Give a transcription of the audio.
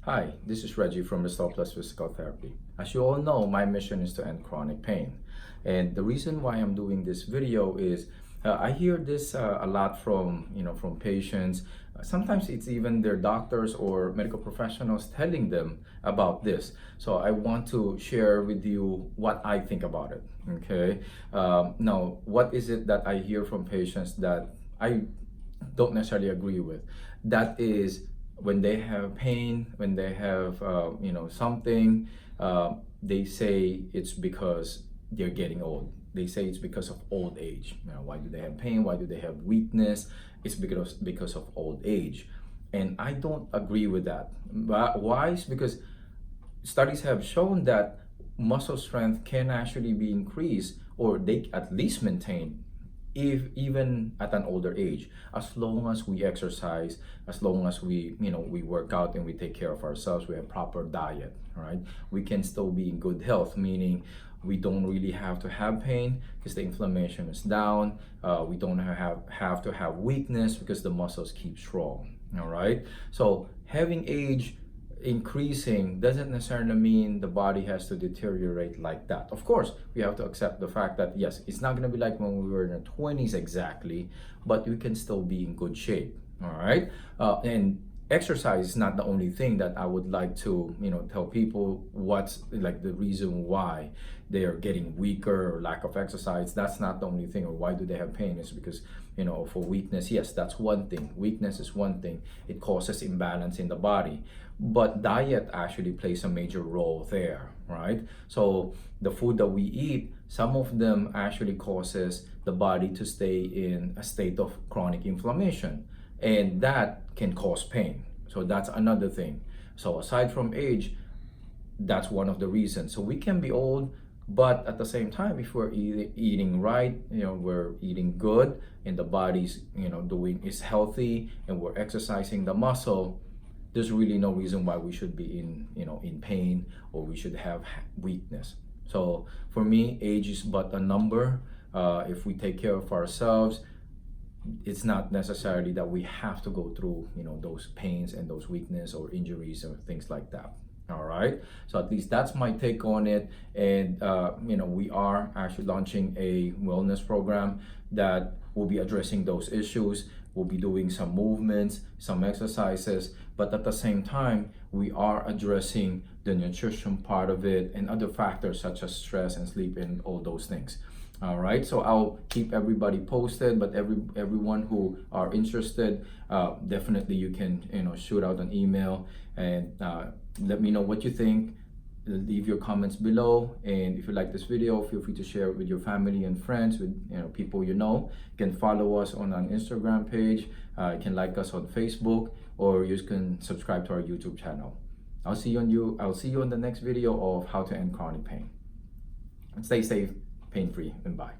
Hi, this is Reggie from Restore Plus Physical Therapy. As you all know, my mission is to end chronic pain. And the reason why I'm doing this video is I hear this a lot from patients. Sometimes it's even their doctors or medical professionals telling them about this. So I want to share with you what I think about it. Okay. Now, what is it that I hear from patients that I don't necessarily agree with? That is, when they have pain, when they have something, they say it's because they're getting old. They say it's because of old age. Why do they have pain? Why do they have weakness? It's because of old age, and I don't agree with that. Why? Is because studies have shown that muscle strength can actually be increased, or they at least maintained, if even at an older age, as long as we exercise, as long as we work out and we take care of ourselves, we have proper diet. Right, we can still be in good health, meaning we don't really have to have pain because the inflammation is down. We don't have to have weakness because the muscles keep strong. All right, so having age increasing doesn't necessarily mean the body has to deteriorate like that. Of course, we have to accept the fact that yes, it's not going to be like when we were in our 20s exactly, but we can still be in good shape. All right, and exercise is not the only thing that I would like to tell people what's like the reason why they are getting weaker or lack of exercise. That's not the only thing. Or why do they have pain? Is because for weakness. Yes, that's one thing. Weakness is one thing. It causes imbalance in the body, but diet actually plays a major role there, right? So the food that we eat, some of them actually causes the body to stay in a state of chronic inflammation, and that can cause pain. So that's another thing. So aside from age, that's one of the reasons. So we can be old, but at the same time, if we're eating right, we're eating good, and the body's doing is healthy, and we're exercising the muscle, there's really no reason why we should be in pain, or we should have weakness. So for me, age is but a number. If we take care of ourselves, it's not necessarily that we have to go through those pains and those weakness or injuries or things like that. All right, so at least that's my take on it. And we are actually launching a wellness program that will be addressing those issues. We'll be doing some movements, some exercises, but at the same time we are addressing the nutrition part of it and other factors such as stress and sleep and all those things. All right, so I'll keep everybody posted, but everyone who are interested, definitely you can shoot out an email and let me know what you think. Leave your comments below, and if you like this video, feel free to share it with your family and friends, with people you know. You can follow us on an Instagram page, you can like us on Facebook, or you can subscribe to our YouTube channel. I'll see you on the next video of how to end chronic pain. Stay safe, pain-free, and bye.